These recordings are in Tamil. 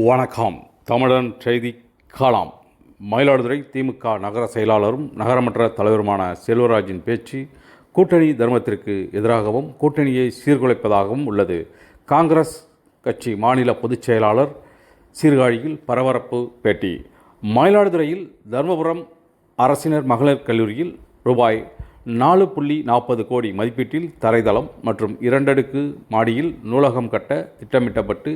வணக்கம். தமிழன் செய்தி காலாம். மயிலாடுதுறை திமுக நகர செயலாளரும் நகரமன்ற தலைவருமான செல்வராஜின் பேச்சு கூட்டணி தர்மத்திற்கு எதிராகவும் கூட்டணியை சீர்குலைப்பதாகவும் உள்ளது. காங்கிரஸ் கட்சி மாநில பொதுச் செயலாளர் சீர்காழியில் பரபரப்பு பேட்டி. மயிலாடுதுறையில் தர்மபுரம் அரசினர் மகளிர் கல்லூரியில் ரூபாய் 4.40 கோடி மதிப்பீட்டில் தரைதளம் மற்றும் 2 அடுக்கு மாடியில் நூலகம் கட்ட திட்டமிட்டப்பட்டு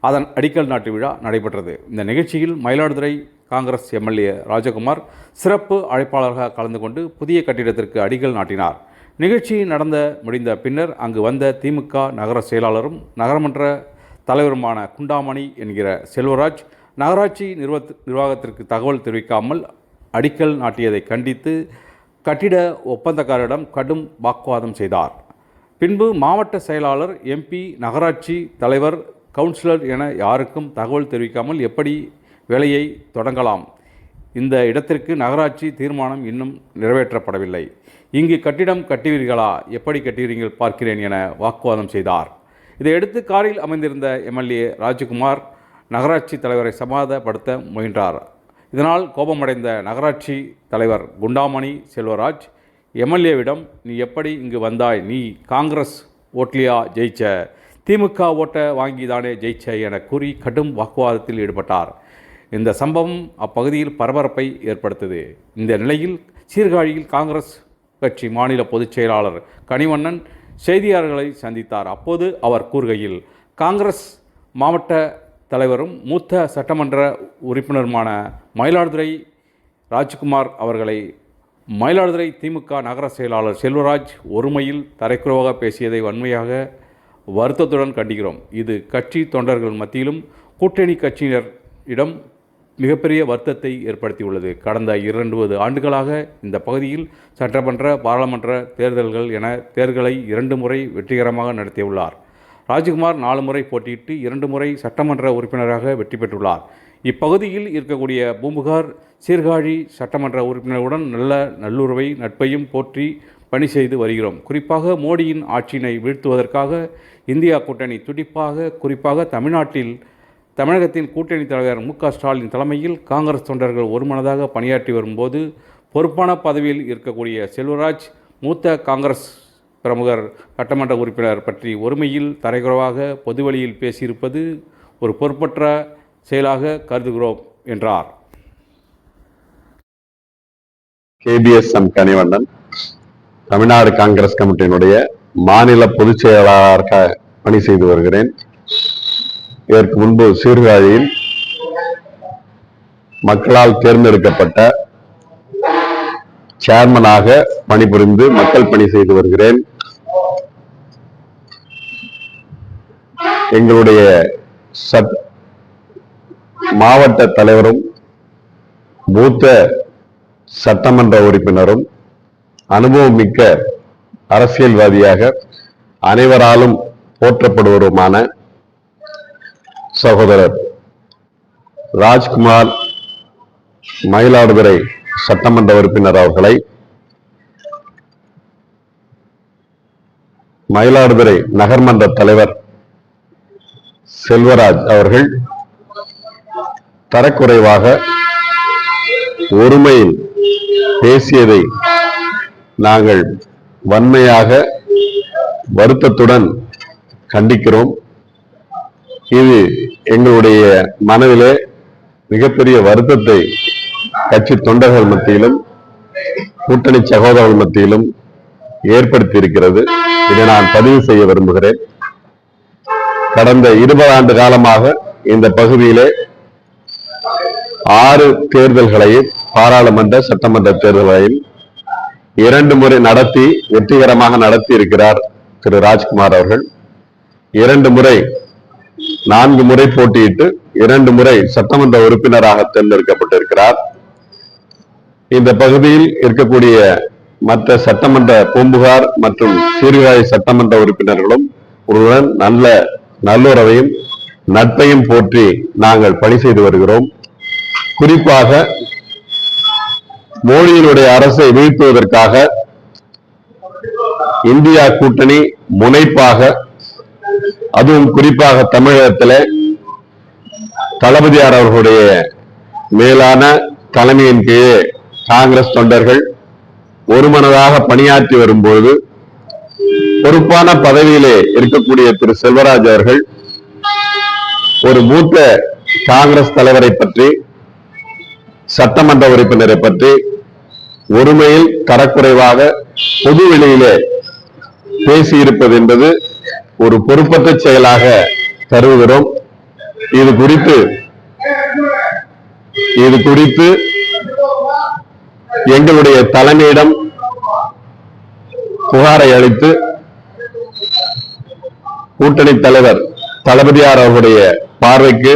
அதன் அடிக்கல் நாட்டு விழா நடைபெற்றது. இந்த நிகழ்ச்சியில் மயிலாடுதுறை காங்கிரஸ் எம்எல்ஏ ராஜகுமார் சிறப்பு அழைப்பாளராக கலந்து கொண்டு புதிய கட்டிடத்திற்கு அடிக்கல் நாட்டினார். நிகழ்ச்சி முடிந்த பின்னர் அங்கு வந்த திமுக நகர செயலாளரும் நகரமன்ற தலைவருமான குண்டாமணி என்கிற செல்வராஜ் நகராட்சி நிர்வாகத்திற்கு தகவல் தெரிவிக்காமல் அடிக்கல் நாட்டியதை கண்டித்து கட்டிட ஒப்பந்தக்காரரிடம் கடும் வாக்குவாதம் செய்தார். பின்பு மாவட்ட செயலாளர், எம்பி, நகராட்சி தலைவர், கவுன்சிலர் என யாருக்கும் தகவல் தெரிவிக்காமல் எப்படி வேலையை தொடங்கலாம்? இந்த இடத்திற்கு நகராட்சி தீர்மானம் இன்னும் நிறைவேற்றப்படவில்லை. இங்கு கட்டிடம் கட்டுவீர்களா? எப்படி கட்டுவீர்கள் பார்க்கிறேன் என வாக்குவாதம் செய்தார். இதையடுத்து காரில் அமைந்திருந்த எம்எல்ஏ ராஜகுமார் நகராட்சி தலைவரை சமாதானப்படுத்த முயன்றார். இதனால் கோபமடைந்த நகராட்சி தலைவர் குண்டாமணி செல்வராஜ் எம்எல்ஏவிடம், நீ எப்படி இங்கு வந்தாய்? நீ காங்கிரஸ் ஓட்லியா ஜெயிச்ச? திமுக ஓட்டை வாங்கிதானே ஜெயிச்ச என கூறி கடும் வாக்குவாதத்தில் ஈடுபட்டார். இந்த சம்பவம் அப்பகுதியில் பரபரப்பை ஏற்படுத்தியது. இந்த நிலையில் சீர்காழியில் காங்கிரஸ் கட்சி மாநில பொதுச் செயலாளர் கனிவண்ணன் செய்தியாளர்களை சந்தித்தார். அப்போது அவர் கூறுகையில், காங்கிரஸ் மாவட்ட தலைவரும் மூத்த சட்டமன்ற உறுப்பினருமான மயிலாடுதுறை ராஜ்குமார் அவர்களை மயிலாடுதுறை திமுக நகர செயலாளர் செல்வராஜ் ஒருமையில் தரைக்குறைவாக பேசியதை வன்மையாக வருத்தத்துடன் கண்டிக்கிறோம். இது கட்சி தொண்டர்கள் மத்தியிலும் கூட்டணி கட்சியினரிடம் மிகப்பெரிய வருத்தத்தை ஏற்படுத்தியுள்ளது. கடந்த 20 ஆண்டுகளாக இந்த பகுதியில் சட்டமன்ற, பாராளுமன்ற தேர்தல்கள் என தேர்தல்களை 2 முறை வெற்றிகரமாக நடத்தியுள்ளார். ராஜ்குமார் 4 முறை போட்டியிட்டு 2 முறை சட்டமன்ற உறுப்பினராக வெற்றி பெற்றுள்ளார். இப்பகுதியில் இருக்கக்கூடிய பூம்புகார் சீர்காழி சட்டமன்ற உறுப்பினருடன் நல்ல நல்லுறவை, நட்பையும் போற்றி பணி செய்து வருகிறோம். குறிப்பாக மோடியின் ஆட்சியினை வீழ்த்துவதற்காக இந்தியா கூட்டணி துடிப்பாக, குறிப்பாக தமிழகத்தின் கூட்டணி தலைவர் மு.க. ஸ்டாலின் தலைமையில் காங்கிரஸ் தொண்டர்கள் ஒருமனதாக பணியாற்றி வரும்போது பொறுப்பான பதவியில் இருக்கக்கூடிய செல்வராஜ் மூத்த காங்கிரஸ் பிரமுகர் சட்டமன்ற உறுப்பினர் பற்றி ஒருமையில் தரைக்குறைவாக பொதுவெளியில் பேசியிருப்பது ஒரு பொறுப்பற்ற செயலாக கருதுகிறோம் என்றார். KBSM கனிவண்ணன், தமிழ்நாடு காங்கிரஸ் கமிட்டியினுடைய மாநில பொதுச் செயலாளராக பணி செய்து வருகிறேன். இதற்கு முன்பு சீர்காழியில் மக்களால் தேர்ந்தெடுக்கப்பட்ட சேர்மனாக பணிபுரிந்து மக்கள் பணி செய்து வருகிறேன். எங்களுடைய மாவட்ட தலைவரும் மூத்த சட்டமன்ற உறுப்பினரும் அனுபவம் மிக்க அரசியல்வாதியாக அனைவராலும் போற்றப்படுவருமான சகோதரர் ராஜ்குமார் மயிலாடுதுறை சட்டமன்ற உறுப்பினர் அவர்களை மயிலாடுதுறை நகர்மன்ற தலைவர் செல்வராஜ் அவர்கள் தரக்குறைவாக ஒருமையில் பேசியதை நாங்கள் வன்மையாக வருத்தத்துடன் கண்டிக்கிறோம். இது எங்களுடைய மனதிலே மிகப்பெரிய வருத்தத்தை கட்சி தொண்டர்கள் மத்தியிலும் கூட்டணி சகோதரர்கள் மத்தியிலும் ஏற்படுத்தி இருக்கிறது. இதை நான் பதிவு செய்ய விரும்புகிறேன். கடந்த 20 ஆண்டு காலமாக இந்த பகுதியிலே 6 தேர்தல்களையும், பாராளுமன்ற சட்டமன்ற தேர்தல்களையும் 2 முறை நடத்தி வெற்றிகரமாக நடத்தி இருக்கிறார் திரு ராஜ்குமார் அவர்கள். 2 முறை 4 முறை போட்டியிட்டு 2 முறை சட்டமன்ற உறுப்பினராக தேர்ந்தெடுக்கப்பட்டிருக்கிறார். இந்த பகுதியில் இருக்கக்கூடிய மற்ற சட்டமன்ற பூம்புகார் மற்றும் சீர்காழி சட்டமன்ற உறுப்பினர்களும் ஒருவருடன் நல்ல நல்லுறவையும் நட்பையும் போற்றி நாங்கள் பணி செய்து வருகிறோம். குறிப்பாக மோடியினுடைய அரசை வீழ்த்துவதற்காக இந்தியா கூட்டணி முனைப்பாக, அதுவும் குறிப்பாக தமிழகத்திலே தளபதியார் அவர்களுடைய மேலான தலைமையின் கீழே காங்கிரஸ் தொண்டர்கள் ஒருமனதாக பணியாற்றி வரும்போது பொறுப்பான பதவியிலே இருக்கக்கூடிய திரு செல்வராஜ் அவர்கள் ஒரு மூத்த காங்கிரஸ் தலைவரை பற்றி, சட்டமன்ற உறுப்பினரை பற்றி ஒருமையில் தரக்குறைவாக பொது வெளியிலே பேசியிருப்பது என்பது ஒரு பொறுப்பற்ற செயலாக கருதுகிறோம். இது குறித்து எங்களுடைய தலைமையிடம் புகாரை அளித்து கூட்டணி தலைவர் தளபதியார் அவருடைய பார்வைக்கு,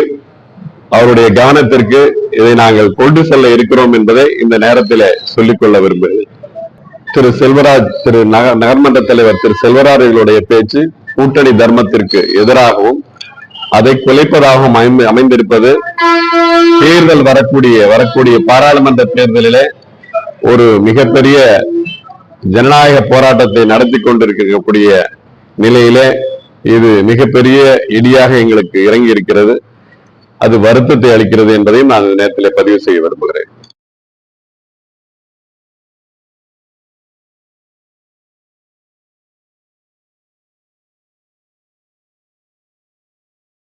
அவருடைய கவனத்திற்கு இதை நாங்கள் கொண்டு செல்ல இருக்கிறோம் என்பதை இந்த நேரத்தில் சொல்லிக்கொள்ள விரும்புகிறேன். திரு நகர்மன்ற தலைவர் திரு செல்வராஜர்களுடைய பேச்சு கூட்டணி தர்மத்திற்கு எதிராகவும் அதை குலைப்பதாகவும் அமைந்திருப்பது தேர்தல் வரக்கூடிய பாராளுமன்ற தேர்தலிலே ஒரு மிகப்பெரிய ஜனநாயக போராட்டத்தை நடத்தி கொண்டிருக்கக்கூடிய நிலையிலே இது மிகப்பெரிய இடியாக எங்களுக்கு இறங்கி இருக்கிறது. அது வருத்தத்தை அளிக்கிறது என்பதையும் நான் இந்த நேரத்தில் பதிவு செய்ய விரும்புகிறேன்.